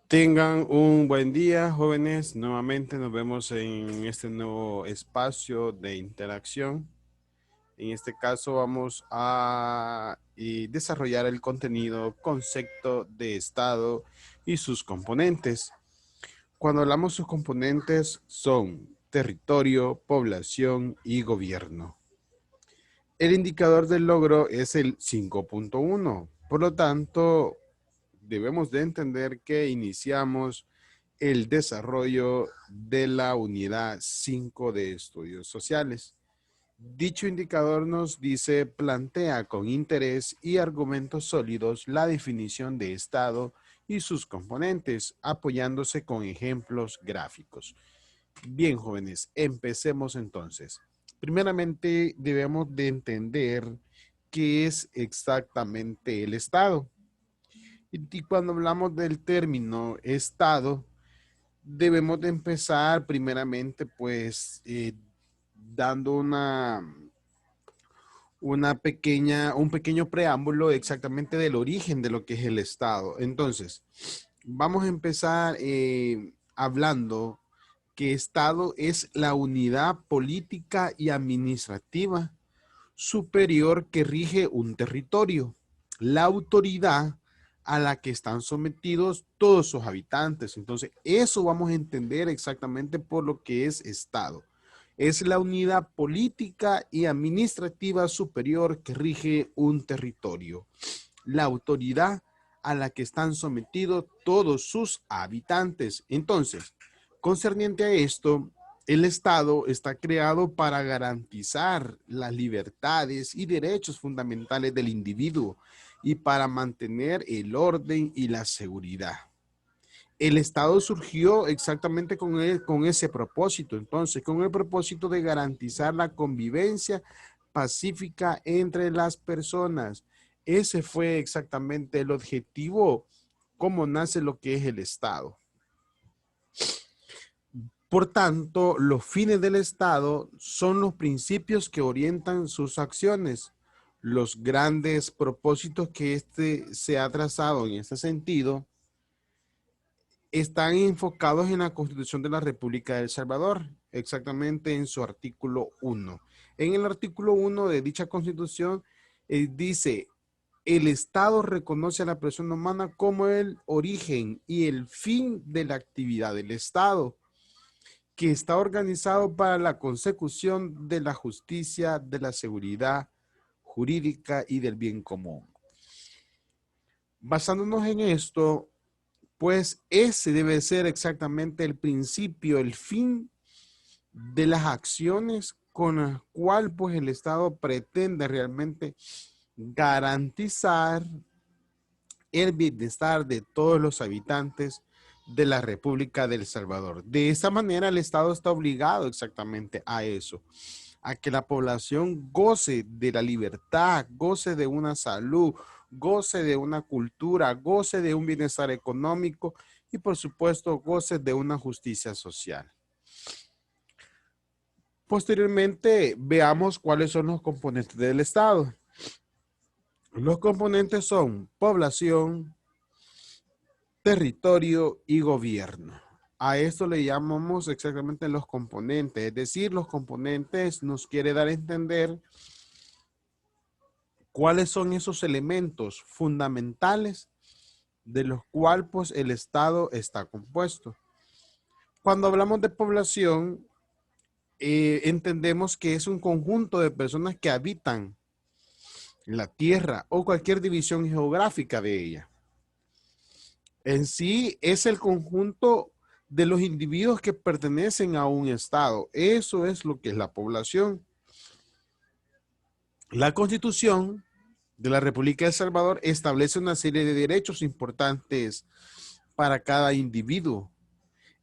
Tengan un buen día, jóvenes. Nuevamente nos vemos en este nuevo espacio de interacción. En este caso vamos a desarrollar el contenido concepto de estado y sus componentes. Cuando hablamos sus componentes son territorio, población y gobierno. El indicador del logro es el 5.1. Por lo tanto, debemos de entender que iniciamos el desarrollo de la unidad 5 de estudios sociales. Dicho indicador nos dice, plantea con interés y argumentos sólidos la definición de estado y sus componentes, apoyándose con ejemplos gráficos. Bien, jóvenes, empecemos entonces. Primeramente, debemos de entender qué es exactamente el estado. Y cuando hablamos del término estado, debemos de empezar primeramente pues dando un pequeño preámbulo exactamente del origen de lo que es el Estado. Entonces, vamos a empezar hablando que Estado es la unidad política y administrativa superior que rige un territorio, la autoridad a la que están sometidos todos sus habitantes. Entonces, eso vamos a entender exactamente por lo que es Estado. Es la unidad política y administrativa superior que rige un territorio, la autoridad a la que están sometidos todos sus habitantes. Entonces, concerniente a esto, el Estado está creado para garantizar las libertades y derechos fundamentales del individuo y para mantener el orden y la seguridad. El Estado surgió exactamente con ese propósito, entonces, con el propósito de garantizar la convivencia pacífica entre las personas. Ese fue exactamente el objetivo, cómo nace lo que es el Estado. Por tanto, los fines del Estado son los principios que orientan sus acciones. Los grandes propósitos que se ha trazado en este sentido están enfocados en la Constitución de la República de El Salvador, exactamente en su artículo 1. En el artículo 1 de dicha Constitución dice, el Estado reconoce a la persona humana como el origen y el fin de la actividad del Estado, que está organizado para la consecución de la justicia, de la seguridad jurídica y del bien común. Basándonos en esto, pues ese debe ser exactamente el principio, el fin de las acciones con las cuales pues el Estado pretende realmente garantizar el bienestar de todos los habitantes de la República de El Salvador. De esa manera el Estado está obligado exactamente a eso, a que la población goce de la libertad, goce de una salud, goce de una cultura, goce de un bienestar económico y por supuesto goce de una justicia social. Posteriormente veamos cuáles son los componentes del Estado. Los componentes son población, territorio y gobierno. A esto le llamamos exactamente los componentes, es decir, los componentes nos quiere dar a entender cuáles son esos elementos fundamentales de los cuales pues, el Estado está compuesto. Cuando hablamos de población, entendemos que es un conjunto de personas que habitan la tierra o cualquier división geográfica de ella. En sí es el conjunto de los individuos que pertenecen a un estado. Eso es lo que es la población. La Constitución de la República de El Salvador establece una serie de derechos importantes para cada individuo.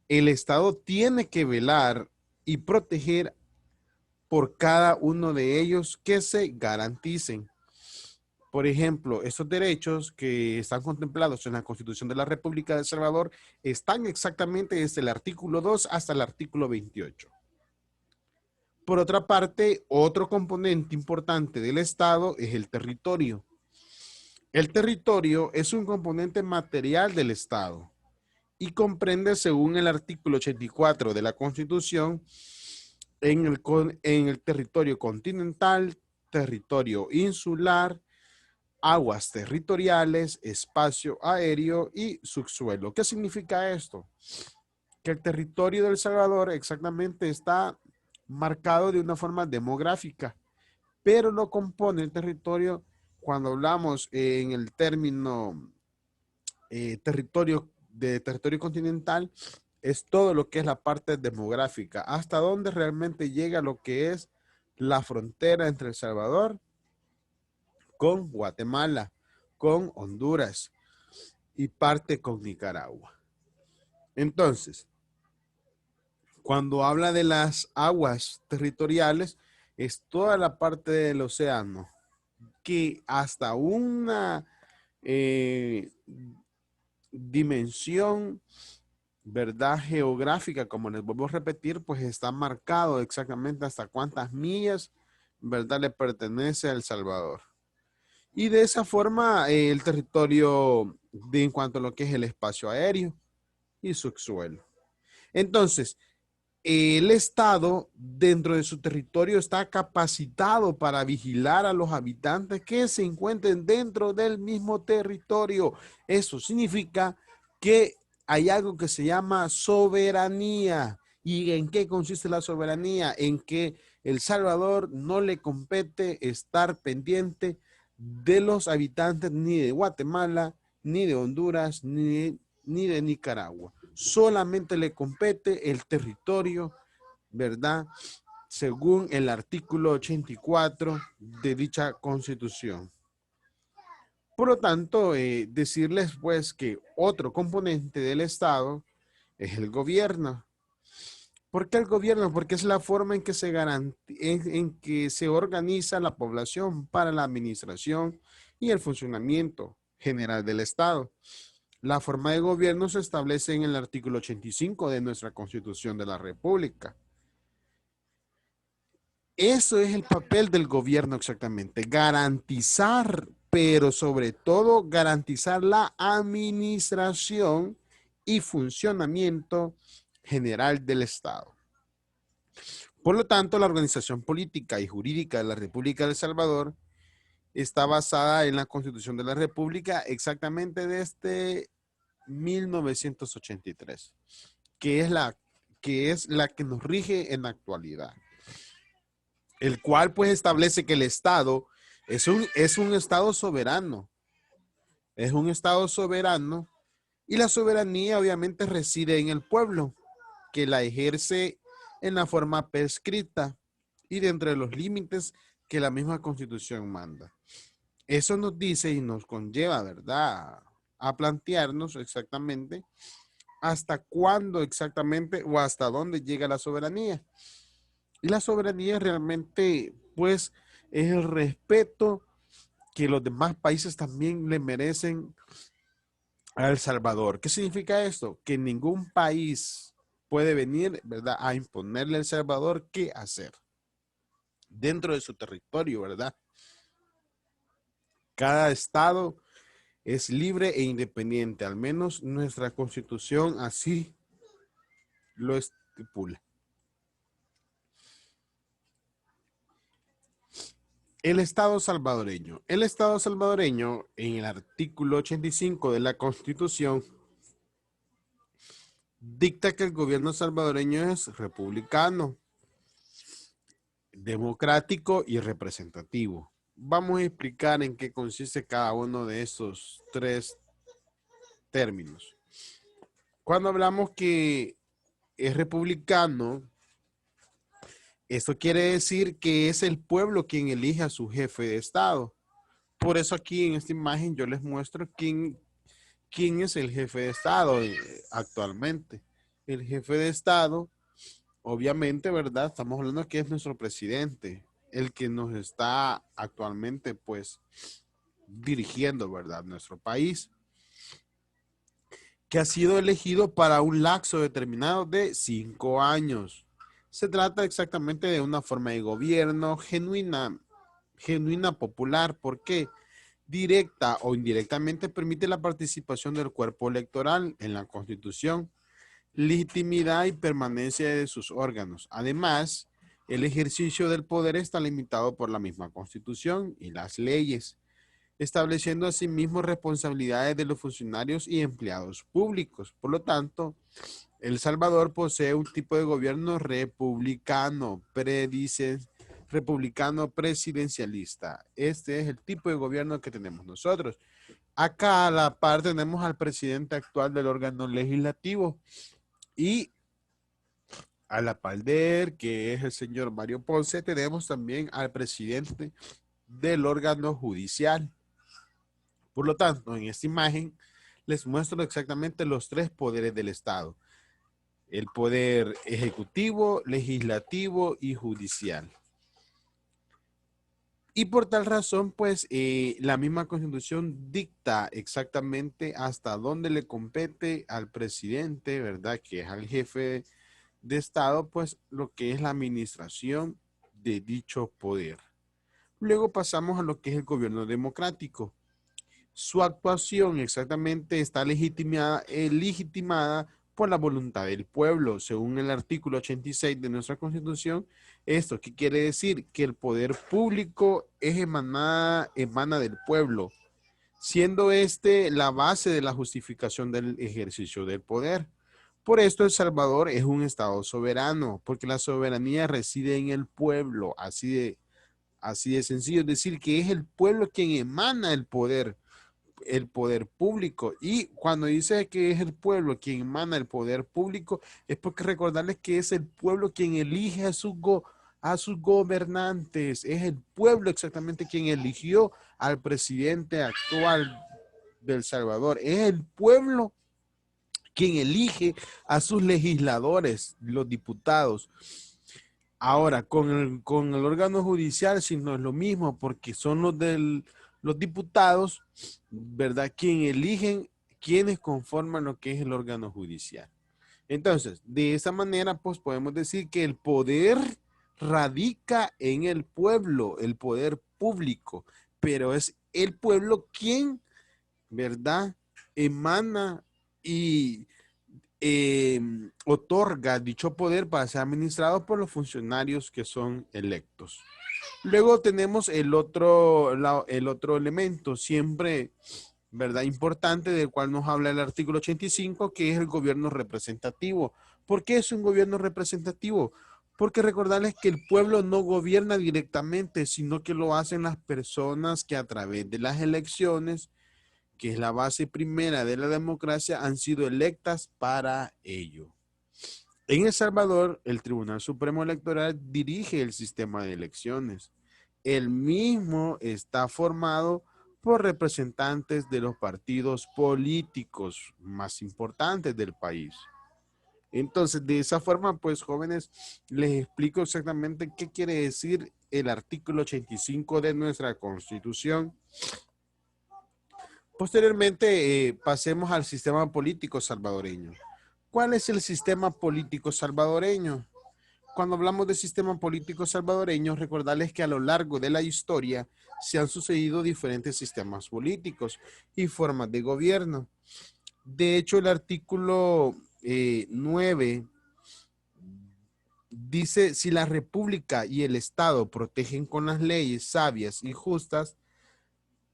El Estado tiene que velar y proteger por cada uno de ellos que se garanticen. Por ejemplo, estos derechos que están contemplados en la Constitución de la República de El Salvador están exactamente desde el artículo 2 hasta el artículo 28. Por otra parte, otro componente importante del Estado es el territorio. El territorio es un componente material del Estado y comprende, según el artículo 84 de la Constitución, en el territorio continental, territorio insular, aguas territoriales, espacio aéreo y subsuelo. ¿Qué significa esto? Que el territorio de El Salvador exactamente está marcado de una forma demográfica, pero lo compone el territorio cuando hablamos en el término territorio continental, es todo lo que es la parte demográfica, hasta donde realmente llega lo que es la frontera entre El Salvador con Guatemala, con Honduras y parte con Nicaragua. Entonces, cuando habla de las aguas territoriales, es toda la parte del océano que hasta una eh, dimensión, ¿verdad? Geográfica, como les vuelvo a repetir, pues está marcado exactamente hasta cuántas millas, ¿verdad? Le pertenece a El Salvador. Y de esa forma, el territorio en cuanto a lo que es el espacio aéreo y subsuelo. Entonces, el Estado dentro de su territorio está capacitado para vigilar a los habitantes que se encuentren dentro del mismo territorio. Eso significa que hay algo que se llama soberanía. ¿Y en qué consiste la soberanía? En que El Salvador no le compete estar pendiente de los habitantes ni de Guatemala, ni de Honduras, ni de Nicaragua. Solamente le compete el territorio, ¿verdad? Según el artículo 84 de dicha constitución. Por lo tanto, decirles pues que otro componente del Estado es el gobierno. ¿Por qué el gobierno? Porque es la forma en que en que se organiza la población para la administración y el funcionamiento general del Estado. La forma de gobierno se establece en el artículo 85 de nuestra Constitución de la República. Eso es el papel del gobierno exactamente, garantizar, pero sobre todo garantizar la administración y funcionamiento general del Estado. Por lo tanto, la organización política y jurídica de la República de El Salvador está basada en la Constitución de la República exactamente desde 1983, que es la que nos rige en la actualidad, el cual pues establece que el Estado es un Estado soberano, es un Estado soberano y la soberanía obviamente reside en el pueblo, que la ejerce en la forma prescrita y dentro de los límites que la misma Constitución manda. Eso nos dice y nos conlleva, ¿verdad?, a plantearnos exactamente hasta cuándo exactamente o hasta dónde llega la soberanía. Y la soberanía realmente, pues, es el respeto que los demás países también le merecen a El Salvador. ¿Qué significa esto? Que ningún país puede venir, ¿verdad?, a imponerle a El Salvador qué hacer dentro de su territorio, ¿verdad? Cada estado es libre e independiente, al menos nuestra Constitución así lo estipula. El Estado salvadoreño. El Estado salvadoreño, en el artículo 85 de la Constitución, dicta que el gobierno salvadoreño es republicano, democrático y representativo. Vamos a explicar en qué consiste cada uno de estos tres términos. Cuando hablamos que es republicano, esto quiere decir que es el pueblo quien elige a su jefe de Estado. Por eso aquí en esta imagen yo les muestro quién es el jefe de Estado actualmente. El jefe de Estado, obviamente, ¿verdad? Estamos hablando que es nuestro presidente, el que nos está actualmente, pues, dirigiendo, ¿verdad?, nuestro país, que ha sido elegido para un lapso determinado de 5 años. Se trata exactamente de una forma de gobierno genuina popular. ¿Por qué? directa o indirectamente permite la participación del cuerpo electoral en la Constitución, legitimidad y permanencia de sus órganos. Además, el ejercicio del poder está limitado por la misma Constitución y las leyes, estableciendo asimismo responsabilidades de los funcionarios y empleados públicos. Por lo tanto, El Salvador posee un tipo de gobierno republicano presidencialista. Este es el tipo de gobierno que tenemos nosotros. Acá a la par tenemos al presidente actual del órgano legislativo y a la par de él, que es el señor Mario Ponce, tenemos también al presidente del órgano judicial. Por lo tanto, en esta imagen les muestro exactamente los tres poderes del Estado: el poder ejecutivo, legislativo y judicial. Y por tal razón, pues, la misma Constitución dicta exactamente hasta dónde le compete al presidente, ¿verdad? Que es al jefe de Estado, pues, lo que es la administración de dicho poder. Luego pasamos a lo que es el gobierno democrático. Su actuación exactamente está legitimada por la voluntad del pueblo, según el artículo 86 de nuestra Constitución. ¿Esto qué quiere decir? Que el poder público emana del pueblo, siendo este la base de la justificación del ejercicio del poder. Por esto El Salvador es un estado soberano, porque la soberanía reside en el pueblo, así de sencillo, es decir, que es el pueblo quien emana el poder público. Y cuando dice que es el pueblo quien emana el poder público, es porque recordarles que es el pueblo quien elige a sus gobernantes. Es el pueblo exactamente quien eligió al presidente actual de El Salvador. Es el pueblo quien elige a sus legisladores, los diputados. Ahora, con el órgano judicial, si no es lo mismo, porque son los diputados, ¿verdad? Quien eligen quienes conforman lo que es el órgano judicial. Entonces, de esa manera, pues podemos decir que el poder radica en el pueblo, el poder público, pero es el pueblo quien, ¿verdad? Emana y otorga dicho poder para ser administrado por los funcionarios que son electos. Luego tenemos el otro elemento, siempre, ¿verdad? Importante, del cual nos habla el artículo 85, que es el gobierno representativo. ¿Por qué es un gobierno representativo? Porque recordarles que el pueblo no gobierna directamente, sino que lo hacen las personas que a través de las elecciones, que es la base primera de la democracia, han sido electas para ello. En El Salvador, el Tribunal Supremo Electoral dirige el sistema de elecciones. El mismo está formado por representantes de los partidos políticos más importantes del país. Entonces, de esa forma, pues, jóvenes, les explico exactamente qué quiere decir el artículo 85 de nuestra Constitución. Posteriormente, pasemos al sistema político salvadoreño. ¿Cuál es el sistema político salvadoreño? Cuando hablamos de sistema político salvadoreño, recordarles que a lo largo de la historia se han sucedido diferentes sistemas políticos y formas de gobierno. De hecho, el artículo 9 dice: si la República y el Estado protegen con las leyes sabias y justas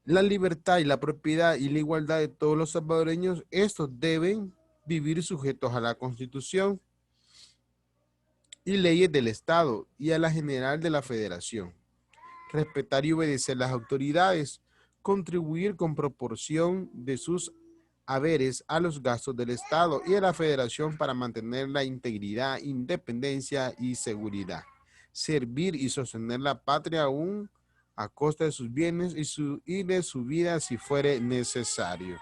la libertad y la propiedad y la igualdad de todos los salvadoreños, estos deben vivir sujetos a la Constitución y leyes del Estado y a la general de la Federación. Respetar y obedecer las autoridades, contribuir con proporción de sus haberes a los gastos del Estado y a la Federación para mantener la integridad, independencia y seguridad. Servir y sostener la patria aún a costa de sus bienes y de su vida si fuere necesario.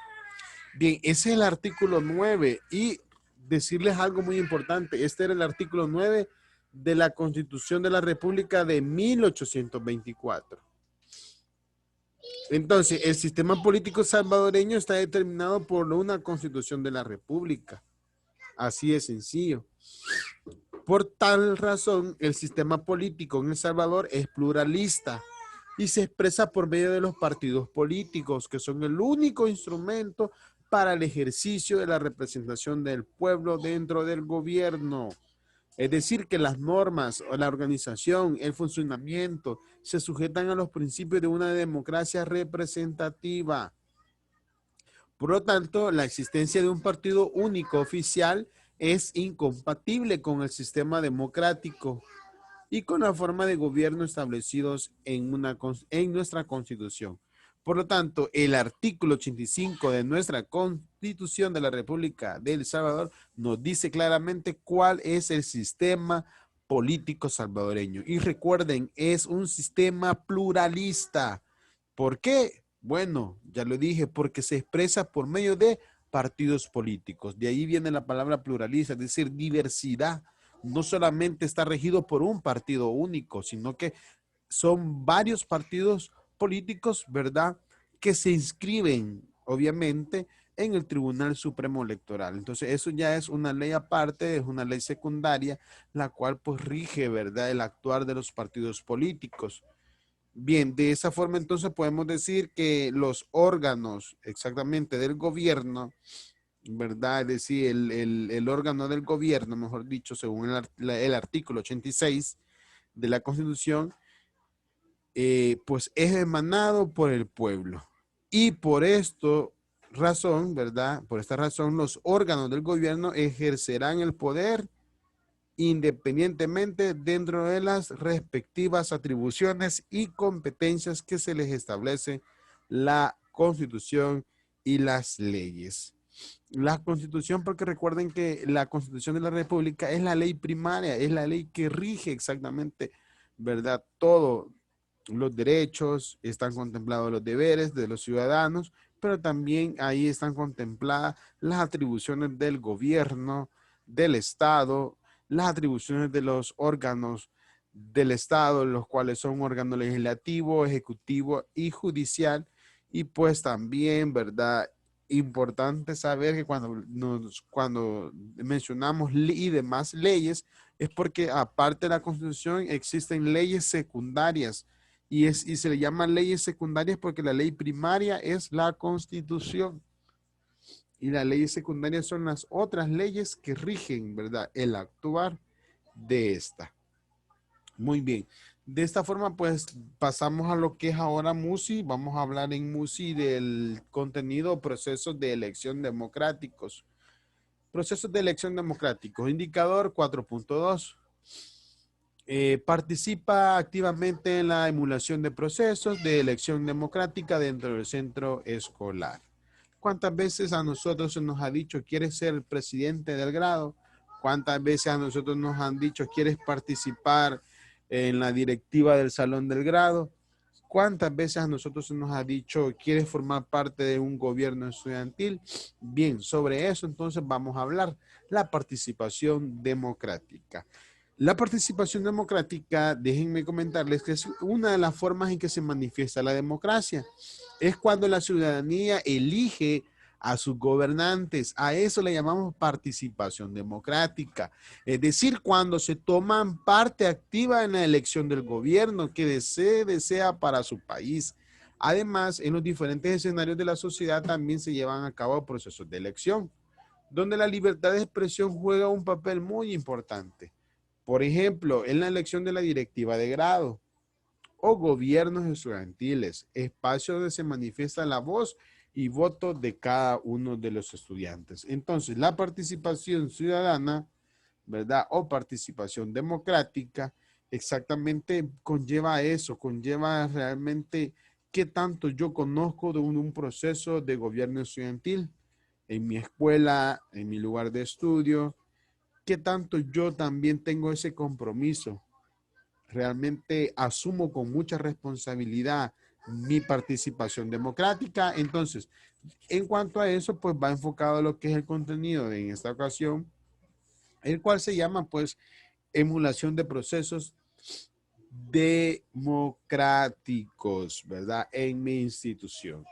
Bien, ese es el artículo 9 y decirles algo muy importante. Este era el artículo 9 de la Constitución de la República de 1824. Entonces, el sistema político salvadoreño está determinado por una Constitución de la República. Así de sencillo. Por tal razón, el sistema político en El Salvador es pluralista. y se expresa por medio de los partidos políticos, que son el único instrumento para el ejercicio de la representación del pueblo dentro del gobierno. Es decir, que las normas o la organización, el funcionamiento, se sujetan a los principios de una democracia representativa. Por lo tanto, la existencia de un partido único oficial es incompatible con el sistema democrático y con la forma de gobierno establecidos en nuestra Constitución. Por lo tanto, el artículo 85 de nuestra Constitución de la República de El Salvador nos dice claramente cuál es el sistema político salvadoreño. Y recuerden, es un sistema pluralista. ¿Por qué? Bueno, ya lo dije, porque se expresa por medio de partidos políticos. De ahí viene la palabra pluralista, es decir, diversidad. No solamente está regido por un partido único, sino que son varios partidos políticos, ¿verdad? Que se inscriben, obviamente, en el Tribunal Supremo Electoral. Entonces, eso ya es una ley aparte, es una ley secundaria, la cual pues rige, ¿verdad? El actuar de los partidos políticos. Bien, de esa forma entonces podemos decir que los órganos exactamente del gobierno, ¿verdad? Es decir, el órgano del gobierno, mejor dicho, según el artículo 86 de la Constitución, pues es emanado por el pueblo. Y por esto razón, ¿verdad? Por esta razón, los órganos del gobierno ejercerán el poder independientemente dentro de las respectivas atribuciones y competencias que se les establece la Constitución y las leyes. La Constitución, porque recuerden que la Constitución de la República es la ley primaria, es la ley que rige exactamente, ¿verdad? Todo, los derechos, están contemplados los deberes de los ciudadanos, pero también ahí están contempladas las atribuciones del gobierno, del Estado, las atribuciones de los órganos del Estado, los cuales son órgano legislativo, ejecutivo y judicial. Y pues también, ¿verdad? Importante saber que cuando mencionamos y demás leyes, es porque aparte de la Constitución existen leyes secundarias y se le llaman leyes secundarias porque la ley primaria es la Constitución y las leyes secundarias son las otras leyes que rigen, ¿verdad? El actuar de esta. Muy bien. De esta forma, pues pasamos a lo que es ahora MUSI. Vamos a hablar en MUSI del contenido procesos de elección democráticos. Procesos de elección democráticos. Indicador 4.2. Participa activamente en la emulación de procesos de elección democrática dentro del centro escolar. ¿Cuántas veces a nosotros se nos ha dicho, quieres ser el presidente del grado? ¿Cuántas veces a nosotros nos han dicho, quieres participar en la directiva del salón del grado? ¿Cuántas veces a nosotros se nos ha dicho, quieres formar parte de un gobierno estudiantil? Bien, sobre eso entonces vamos a hablar, la participación democrática. La participación democrática, déjenme comentarles que es una de las formas en que se manifiesta la democracia. Es cuando la ciudadanía elige a sus gobernantes. A eso le llamamos participación democrática. Es decir, cuando se toman parte activa en la elección del gobierno que desea para su país. Además, en los diferentes escenarios de la sociedad también se llevan a cabo procesos de elección, donde la libertad de expresión juega un papel muy importante. Por ejemplo, en la elección de la directiva de grado o gobiernos estudiantiles, espacio donde se manifiesta la voz y voto de cada uno de los estudiantes. Entonces, la participación ciudadana, ¿verdad? O participación democrática, exactamente conlleva eso, conlleva realmente qué tanto yo conozco de un proceso de gobierno estudiantil en mi escuela, en mi lugar de estudio, qué tanto yo también tengo ese compromiso. Realmente asumo con mucha responsabilidad mi participación democrática. Entonces, en cuanto a eso, pues va enfocado a lo que es el contenido de en esta ocasión, el cual se llama pues emulación de procesos democráticos, ¿verdad? En mi institución.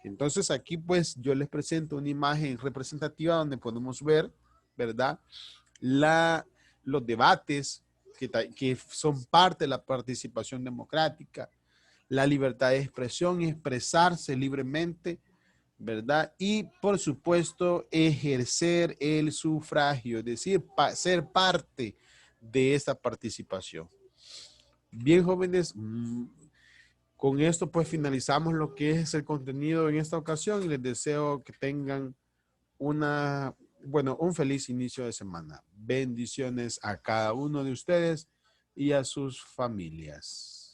Entonces aquí pues yo les presento una imagen representativa donde podemos ver, ¿verdad? Los debates que son parte de la participación democrática, la libertad de expresión, expresarse libremente, ¿verdad? Y por supuesto, ejercer el sufragio, es decir, ser parte de esta participación. Bien, jóvenes, con esto pues finalizamos lo que es el contenido en esta ocasión y les deseo que tengan un feliz inicio de semana. Bendiciones a cada uno de ustedes y a sus familias.